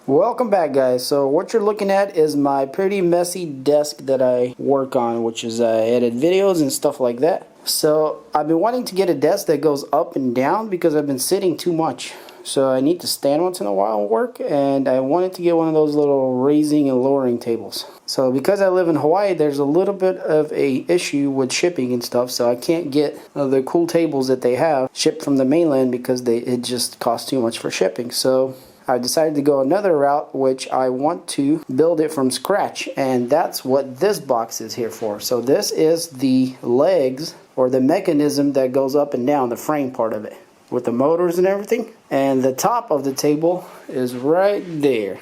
Welcome back, guys. So what you're looking at is my pretty messy desk that I work on, which is I edit videos and stuff like that. So I've been wanting to get a desk that goes up and down because I've been sitting too much. So I need to stand once in a while and work, and I wanted to get one of those little raising and lowering tables. So because I live in Hawaii, there's a little bit of a issue with shipping and stuff, so I can't get the cool tables that they have shipped from the mainland because it just costs too much for shipping. So I decided to go another route, which I want to build it from scratch, and that's what this box is here for. So this is the legs, or the mechanism that goes up and down, the frame part of it, with the motors and everything. And the top of the table is right there.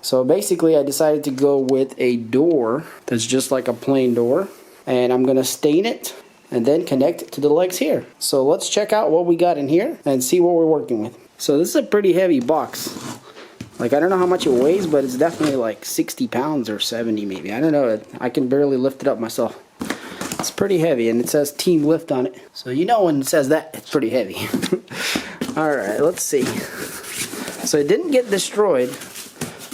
So basically I decided to go with a door that's just like a plain door, and I'm going to stain it and then connect it to the legs here. So let's check out what we got in here and see what we're working with. So this is a pretty heavy box. Like, I don't know how much it weighs, but it's definitely like 60 pounds or 70 maybe. I don't know. I can barely lift it up myself. It's pretty heavy, and it says Team Lift on it. So you know when it says that, it's pretty heavy. Alright, let's see. So it didn't get destroyed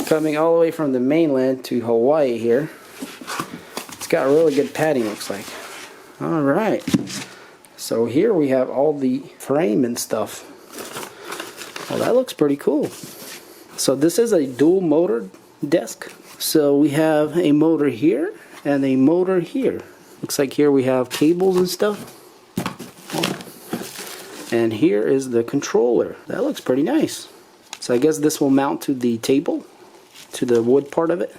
coming all the way from the mainland to Hawaii here. It's got really good padding, looks like. Alright. So here we have all the frame and stuff. Well, that looks pretty cool. So this is a dual motor desk. So we have a motor here and a motor here. Looks like here we have cables and stuff. And here is the controller. That looks pretty nice. So I guess this will mount to the table, to the wood part of it.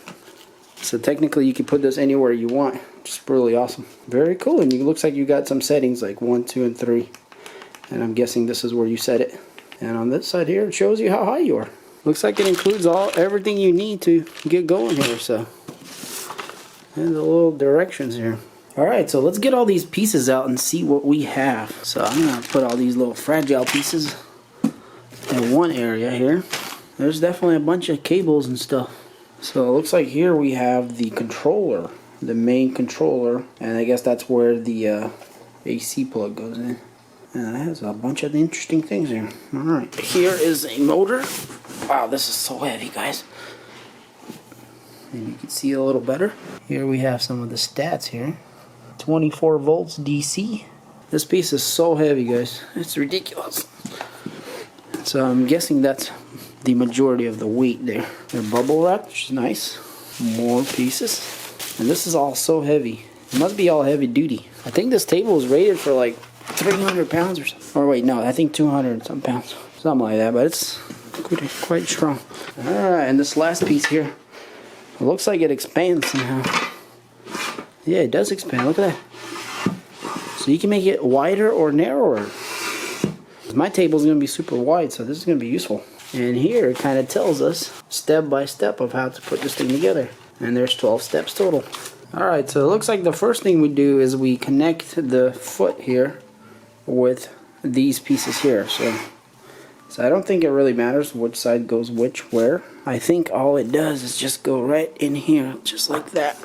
So technically you can put this anywhere you want. Just really awesome. Very cool. And it looks like you got some settings like 1, 2, and 3. And I'm guessing this is where you set it. And on this side here, it shows you how high you are. Looks like it includes everything you need to get going here. So, and the little directions here. Alright, so let's get all these pieces out and see what we have. So I'm going to put all these little fragile pieces in one area here. There's definitely a bunch of cables and stuff. So it looks like here we have the controller, the main controller. And I guess that's where the AC plug goes in. And that has a bunch of interesting things here. Alright, here is a motor. Wow, this is so heavy, guys. And you can see a little better. Here we have some of the stats here. 24 volts DC. This piece is so heavy, guys. It's ridiculous. So I'm guessing that's the majority of the weight there. They're bubble wrapped, which is nice. More pieces. And this is all so heavy. It must be all heavy duty. I think this table is rated for like 300 pounds or something. Or wait, no, I think 200 and some pounds. Something like that, but it's quite strong. Alright, and this last piece here, it looks like it expands somehow. Yeah, it does expand. Look at that. So you can make it wider or narrower. My table is going to be super wide, so this is going to be useful. And here it kind of tells us step by step of how to put this thing together. And there's 12 steps total. Alright, so it looks like the first thing we do is we connect the foot here with these pieces here. So I don't think it really matters which side goes which where. I think all it does is just go right in here, just like that.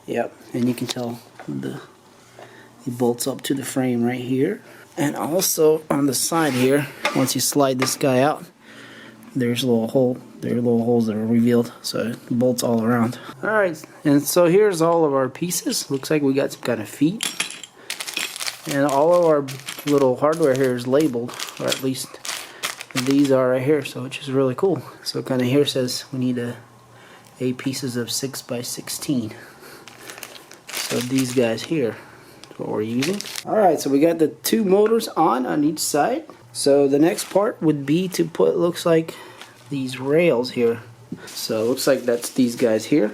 Yep, and you can tell it bolts up to the frame right here. And also on the side here, once you slide this guy out, there's a little hole. There are little holes that are revealed, so it bolts all around. Alright, and so here's all of our pieces. Looks like we got some kind of feet. And all of our little hardware here is labeled, or at least these are right here, so which is really cool. So kind of here says we need 8 pieces of 6 by 16. So these guys here is what we're using. Alright, so we got the 2 motors on each side. So the next part would be to put, looks like, these rails here. So it looks like that's these guys here.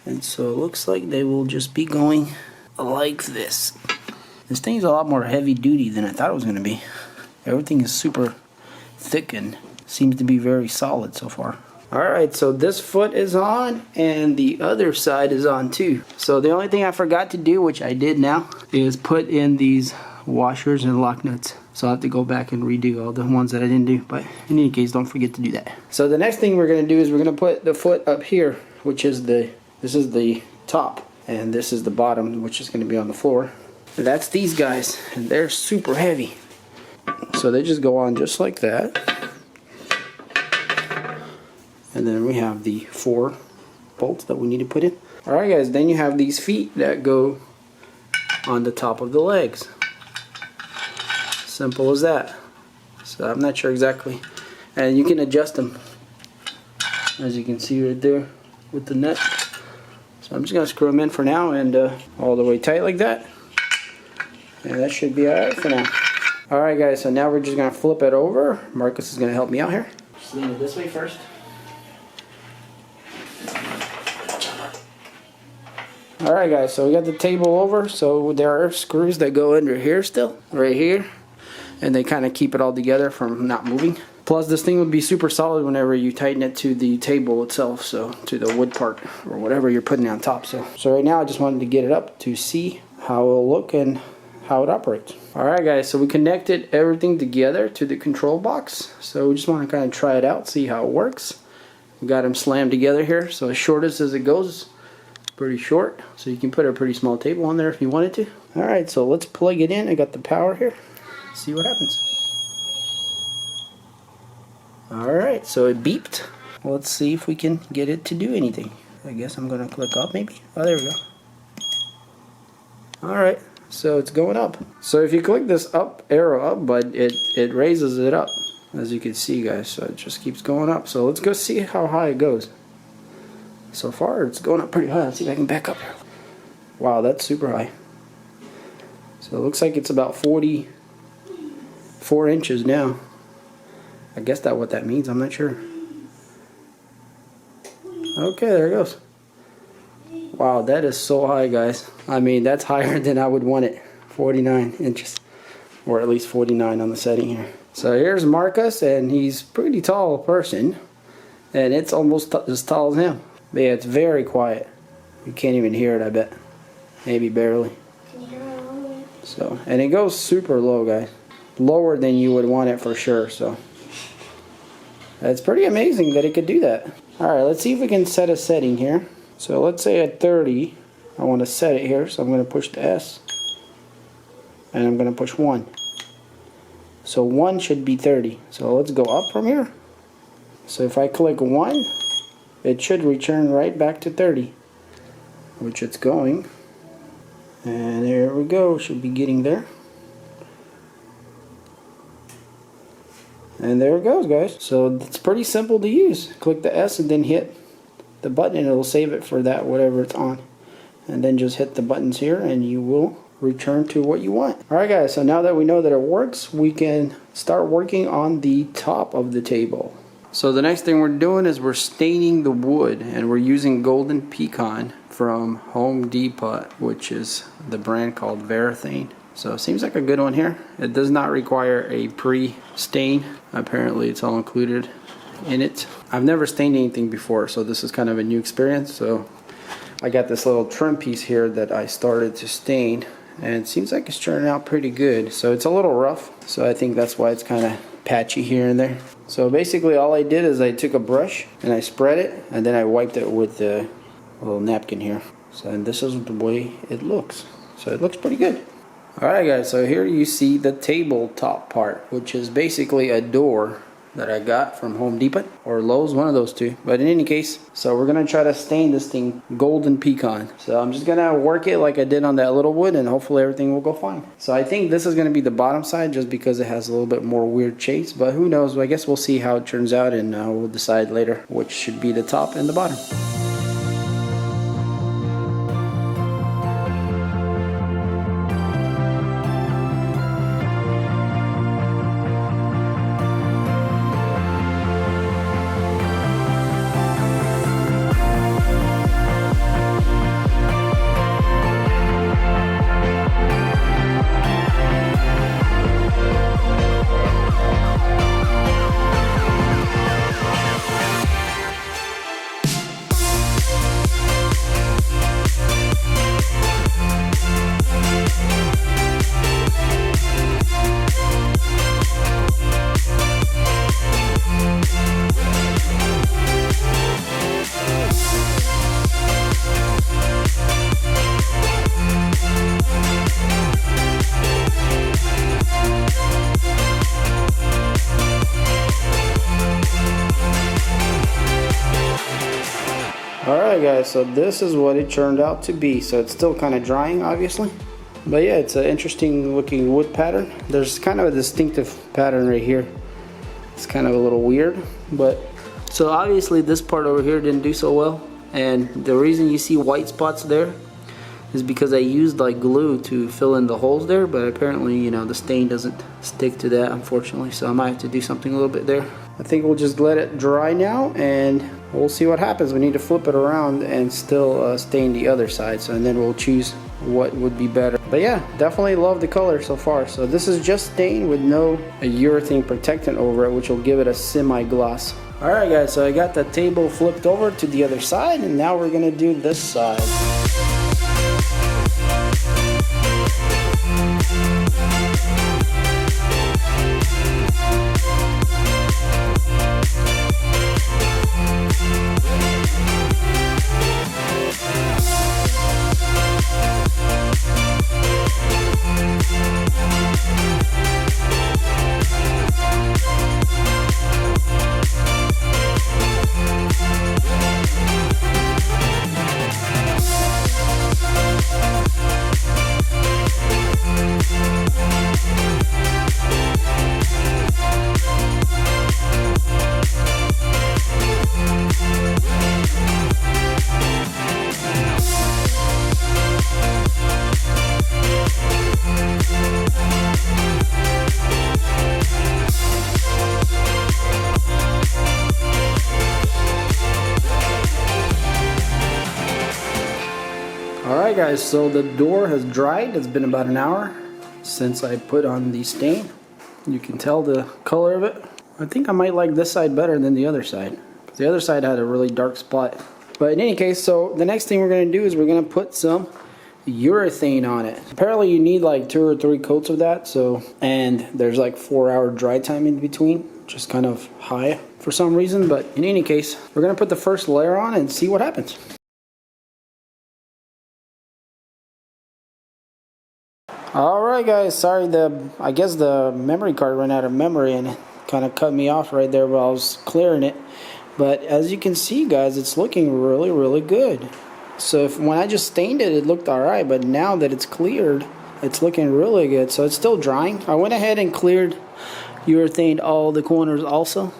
And so it looks like they will just be going like this. This thing's a lot more heavy duty than I thought it was going to be. Everything is super thick and seems to be very solid so far. Alright, so this foot is on and the other side is on too. So the only thing I forgot to do, which I did now, is put in these washers and lock nuts. So I'll have to go back and redo all the ones that I didn't do. But in any case, don't forget to do that. So the next thing we're going to do is we're going to put the foot up here, which is this is the top. And this is the bottom, which is going to be on the floor. And that's these guys, and they're super heavy. So they just go on just like that. And then we have the 4 bolts that we need to put in. Alright guys, then you have these feet that go on the top of the legs. Simple as that. So I'm not sure exactly. And you can adjust them, as you can see right there with the nut. So I'm just going to screw them in for now, and all the way tight like that. And that should be alright for now. Alright guys, so now we're just going to flip it over. Marcus is going to help me out here. Just lean it this way first. Alright guys, so we got the table over. So there are screws that go under here still, right here. And they kind of keep it all together from not moving. Plus this thing would be super solid whenever you tighten it to the table itself, so to the wood part or whatever you're putting on top. So right now I just wanted to get it up to see how it'll look and how it operates. Alright guys, so we connected everything together to the control box. So we just want to kind of try it out, see how it works. We got them slammed together here, so as shortest as it goes, pretty short. So you can put a pretty small table on there if you wanted to. Alright, so let's plug it in. I got the power here. See what happens. Alright, so it beeped. Let's see if we can get it to do anything. I guess I'm going to click up maybe. Oh, there we go. Alright, so it's going up. So if you click this up arrow up button, it raises it up, as you can see guys. So it just keeps going up. So let's go see how high it goes. So far it's going up pretty high. Let's see if I can back up here. Wow, that's super high. So it looks like it's about 44 inches now. I guess that's what that means, I'm not sure. Okay, there it goes. Wow, that is so high guys. I mean, that's higher than I would want it. 49 inches. Or at least 49 on the setting here. So here's Marcus, and he's a pretty tall person. And it's almost as tall as him. But yeah, it's very quiet. You can't even hear it, I bet. Maybe barely. So, and it goes super low guys. Lower than you would want it for sure, so. That's pretty amazing that it could do that. Alright, let's see if we can set a setting here. So let's say at 30, I want to set it here, so I'm going to push the S. And I'm going to push 1. So 1 should be 30. So let's go up from here. So if I click 1, it should return right back to 30. Which it's going. And there we go, should be getting there. And there it goes guys. So it's pretty simple to use. Click the S and then hit the button and it'll save it for that whatever it's on. And then just hit the buttons here and you will return to what you want. Alright guys, so now that we know that it works, we can start working on the top of the table. So the next thing we're doing is we're staining the wood, and we're using Golden Pecan from Home Depot, which is the brand called Varathane. So it seems like a good one here. It does not require a pre-stain. Apparently it's all included in it. I've never stained anything before, so this is kind of a new experience. So I got this little trim piece here that I started to stain, and it seems like it's turning out pretty good. So it's a little rough, so I think that's why it's kind of patchy here and there. So basically all I did is I took a brush and I spread it, and then I wiped it with the little napkin here. So and this is the way it looks. So it looks pretty good. Alright guys, so here you see the tabletop part, which is basically a door that I got from Home Depot or Lowe's, one of those two. But in any case, so we're gonna try to stain this thing Golden Pecan. So I'm just gonna work it like I did on that little wood, and hopefully everything will go fine. So I think this is gonna be the bottom side just because it has a little bit more weird shapes, but who knows? I guess we'll see how it turns out, and we'll decide later which should be the top and the bottom. Alright guys, so this is what it turned out to be. So it's still kind of drying, obviously. But yeah, it's an interesting looking wood pattern. There's kind of a distinctive pattern right here. It's kind of a little weird, but so obviously this part over here didn't do so well. And the reason you see white spots there is because I used like glue to fill in the holes there, but apparently, you know, the stain doesn't stick to that, unfortunately. So I might have to do something a little bit there. I think we'll just let it dry now and we'll see what happens. We need to flip it around and still stain the other side. So and then we'll choose what would be better. But yeah, definitely love the color so far. So this is just stain with no urethane protectant over it, which will give it a semi-gloss. Alright guys, so I got the table flipped over to the other side, and now we're gonna do this side. Alright guys, so the door has dried. It's been about an hour since I put on the stain. You can tell the color of it. I think I might like this side better than the other side. The other side had a really dark spot. But in any case, so the next thing we're going to do is we're going to put some urethane on it. Apparently you need like 2 or 3 coats of that. So, and there's like 4-hour dry time in between, just kind of high for some reason. But in any case, we're going to put the first layer on and see what happens. Alright guys, sorry, I guess the memory card ran out of memory and it kind of cut me off right there while I was clearing it. But as you can see guys, it's looking really good. So when I just stained it, it looked alright, but now that it's cleared, it's looking really good. So it's still drying. I went ahead and cleared urethaned all the corners also.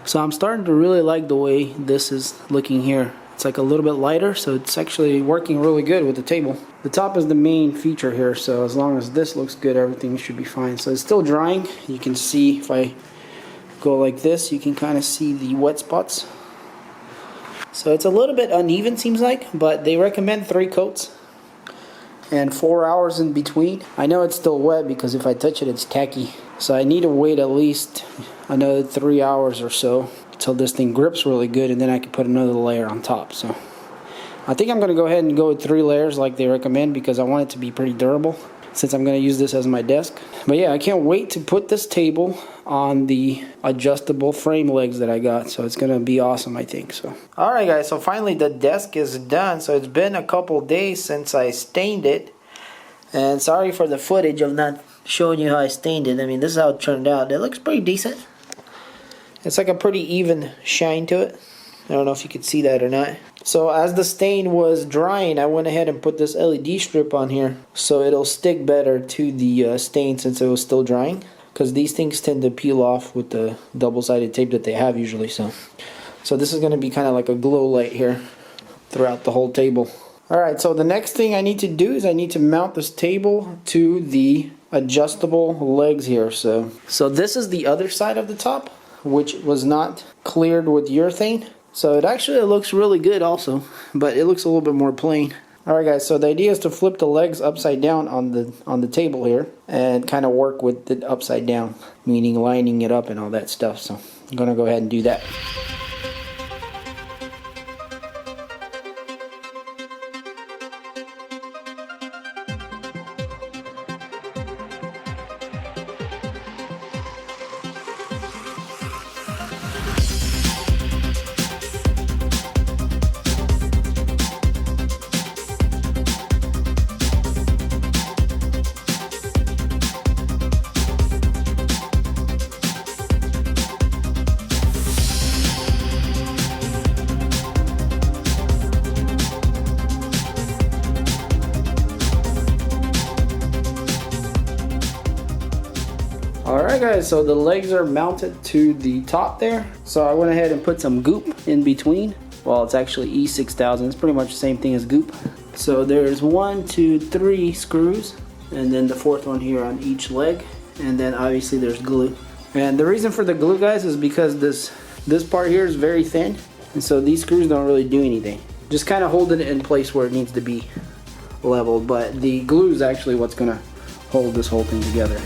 So I'm starting to really like the way this is looking here. It's like a little bit lighter, so it's actually working really good with the table. The top is the main feature here, so as long as this looks good, everything should be fine. So it's still drying. You can see if I go like this, you can kind of see the wet spots. So it's a little bit uneven, seems like, but they recommend 3 coats and 4 hours in between. I know it's still wet because if I touch it, it's tacky. So I need to wait at least another 3 hours or so until this thing grips really good, and then I can put another layer on top. So I think I'm going to go ahead and go with 3 layers like they recommend because I want it to be pretty durable since I'm going to use this as my desk. But yeah, I can't wait to put this table on the adjustable frame legs that I got. So it's going to be awesome, I think. So alright guys, so finally the desk is done. So it's been a couple days since I stained it. And sorry for the footage of not showing you how I stained it. I mean, this is how it turned out. It looks pretty decent. It's like a pretty even shine to it. I don't know if you could see that or not. So as the stain was drying, I went ahead and put this LED strip on here so it'll stick better to the stain since it was still drying. Because these things tend to peel off with the double-sided tape that they have usually. So this is going to be kind of like a glow light here throughout the whole table. Alright, so the next thing I need to do is I need to mount this table to the adjustable legs here. So this is the other side of the top, which was not cleared with urethane. So it actually looks really good also, but it looks a little bit more plain. Alright guys, so the idea is to flip the legs upside down on the table here and kind of work with it upside down, meaning lining it up and all that stuff. So I'm going to go ahead and do that. guys, so the legs are mounted to the top there. So I went ahead and put some goop in between. Well, it's actually E6000. It's pretty much the same thing as goop. So there's 1, 2, 3 screws, and then the fourth one here on each leg. And then obviously there's glue. And the reason for the glue, guys, is because this part here is very thin. And so these screws don't really do anything. Just kind of holding it in place where it needs to be leveled. But the glue is actually what's gonna hold this whole thing together.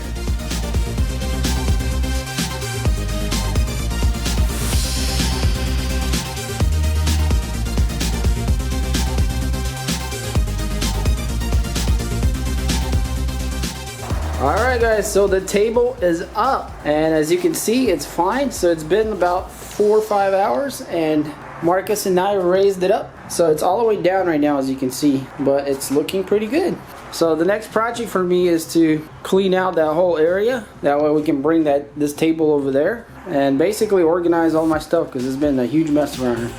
Alright guys, so the table is up, and as you can see, it's fine. So it's been about 4 or 5 hours, and Marcus and I raised it up. So it's all the way down right now, as you can see, but it's looking pretty good. So the next project for me is to clean out that whole area. That way we can bring this table over there and basically organize all my stuff, because it's been a huge mess around here.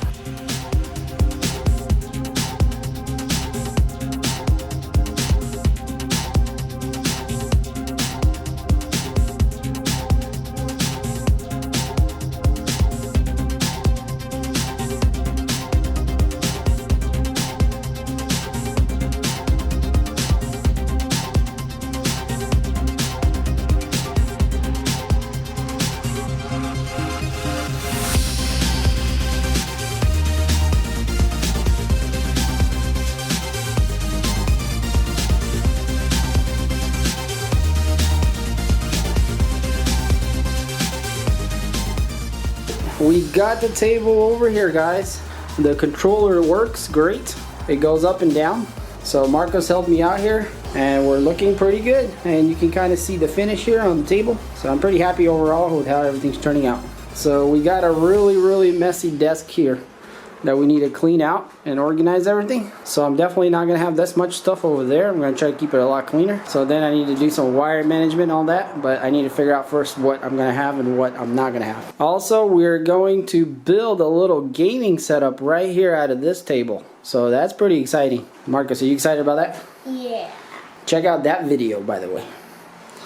We got the table over here, guys. The controller works great. It goes up and down. So Marcos helped me out here, and we're looking pretty good. And you can kind of see the finish here on the table. So I'm pretty happy overall with how everything's turning out. So we got a really messy desk here that we need to clean out and organize everything. So I'm definitely not gonna have this much stuff over there. I'm gonna try to keep it a lot cleaner. So then I need to do some wire management and all that, but I need to figure out first what I'm gonna have and what I'm not gonna have. Also, we're going to build a little gaming setup right here out of this table. So that's pretty exciting. Marcus, are you excited about that? Yeah. Check out that video, by the way.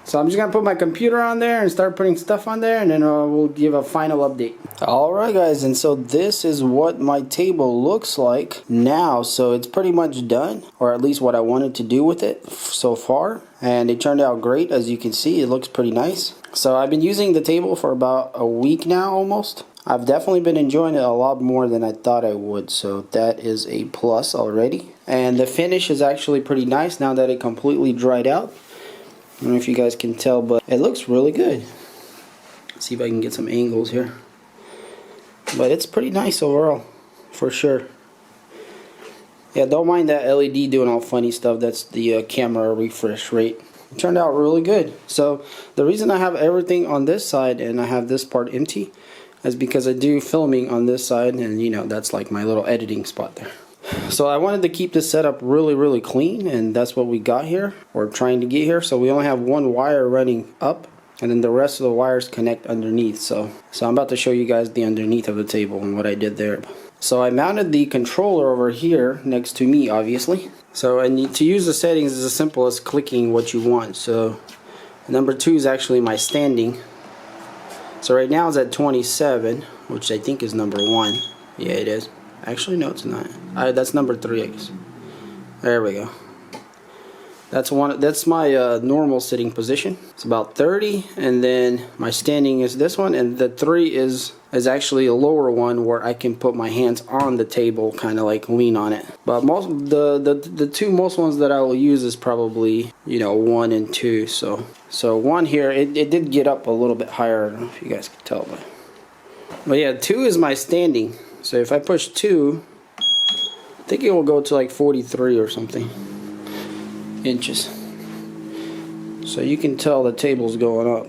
So I'm just gonna put my computer on there and start putting stuff on there, and then we'll give a final update. Alright guys, and so this is what my table looks like now. So it's pretty much done, or at least what I wanted to do with it so far. And it turned out great, as you can see. It looks pretty nice. So I've been using the table for about a week now almost. I've definitely been enjoying it a lot more than I thought I would. So that is a plus already. And the finish is actually pretty nice now that it completely dried out. I don't know if you guys can tell, but it looks really good. Let's see if I can get some angles here. But it's pretty nice overall, for sure. Yeah, don't mind that LED doing all funny stuff. That's the camera refresh rate. It turned out really good. So the reason I have everything on this side and I have this part empty is because I do filming on this side, and you know, that's like my little editing spot there. So I wanted to keep this setup really clean, and that's what we got here, or trying to get here. So we only have one wire running up, and then the rest of the wires connect underneath. So I'm about to show you guys the underneath of the table and what I did there. So I mounted the controller over here next to me, obviously. So and to use the settings is as simple as clicking what you want. So number 2 is actually my standing. So right now it's at 27, which I think is number 1. Yeah, it is. Actually, no, it's not. That's number 3, I guess. There we go. That's my normal sitting position. It's about 30, and then my standing is this one, and the 3 is actually a lower one where I can put my hands on the table, kind of like lean on it. But most the two most ones that I will use is probably, you know, 1 and 2. So 1 here, it did get up a little bit higher. I don't know if you guys can tell, but yeah, 2 is my standing. So if I push 2, I think it will go to like 43 or something inches. So you can tell the table's going up.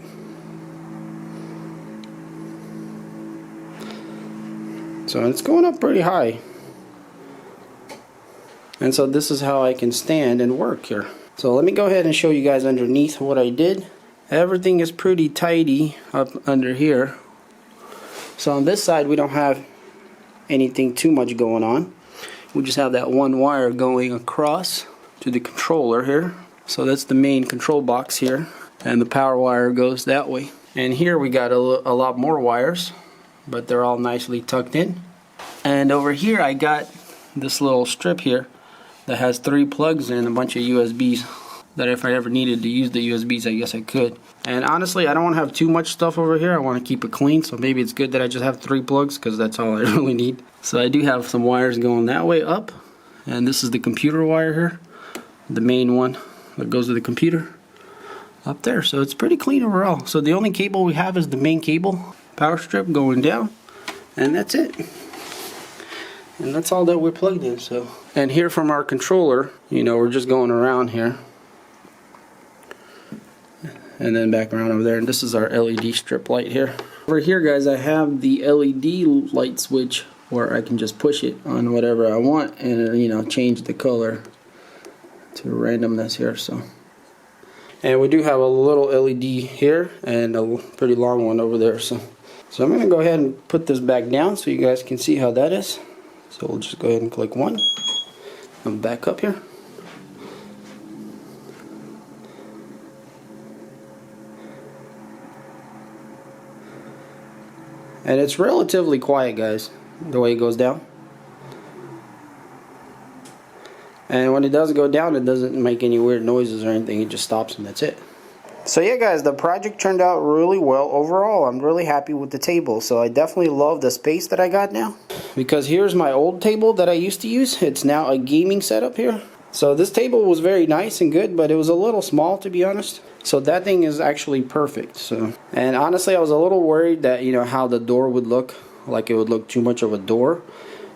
So it's going up pretty high. And so this is how I can stand and work here. So let me go ahead and show you guys underneath what I did. Everything is pretty tidy up under here. So on this side we don't have anything too much going on. We just have that one wire going across to the controller here. So that's the main control box here, and the power wire goes that way. And here we got a lot more wires, but they're all nicely tucked in. And over here I got this little strip here that has 3 plugs and a bunch of USBs that if I ever needed to use the USBs, I guess I could. And honestly, I don't want to have too much stuff over here. I want to keep it clean, so maybe it's good that I just have 3 plugs because that's all I really need. So I do have some wires going that way up, and this is the computer wire here, the main one that goes to the computer up there. So it's pretty clean overall. So the only cable we have is the main cable, power strip going down, and that's it. And that's all that we're plugged in. So, and here from our controller, you know, we're just going around here and then back around over there, and this is our LED strip light here. Over here, guys, I have the LED light switch where I can just push it on whatever I want and, you know, change the color to randomness here. So, and we do have a little LED here and a pretty long one over there. So I'm gonna go ahead and put this back down so you guys can see how that is. So we'll just go ahead and click 1 and back up here. And it's relatively quiet, guys, the way it goes down. And when it does go down, it doesn't make any weird noises or anything. It just stops and that's it. So yeah, guys, the project turned out really well. Overall, I'm really happy with the table. So I definitely love the space that I got now. Because here's my old table that I used to use. It's now a gaming setup here. So this table was very nice and good, but it was a little small, to be honest. So that thing is actually perfect. So, and honestly, I was a little worried that, you know, how the door would look, like it would look too much of a door,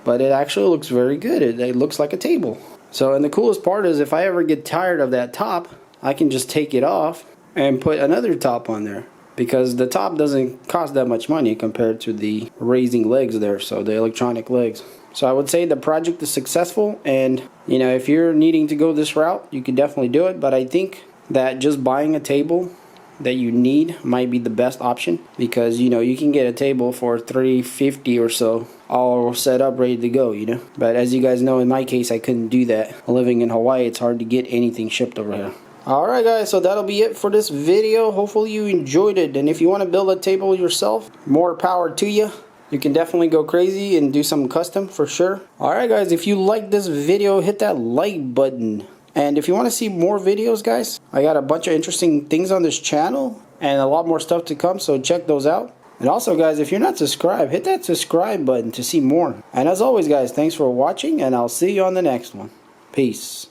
but it actually looks very good. It looks like a table. So, and the coolest part is if I ever get tired of that top, I can just take it off and put another top on there, because the top doesn't cost that much money compared to the raising legs there, so the electronic legs. So I would say the project is successful, and you know, if you're needing to go this route, you can definitely do it. But I think that just buying a table that you need might be the best option, because you know, you can get a table for $350 or so, all set up, ready to go, you know. But as you guys know, in my case, I couldn't do that. Living in Hawaii, it's hard to get anything shipped over here. Alright guys, so that'll be it for this video. Hopefully you enjoyed it, and if you want to build a table yourself, more power to you. You can definitely go crazy and do something custom for sure. Alright guys, if you like this video, hit that like button. And if you want to see more videos, guys, I got a bunch of interesting things on this channel and a lot more stuff to come, so check those out. And also guys, if you're not subscribed, hit that subscribe button to see more. And as always guys, thanks for watching, and I'll see you on the next one. Peace.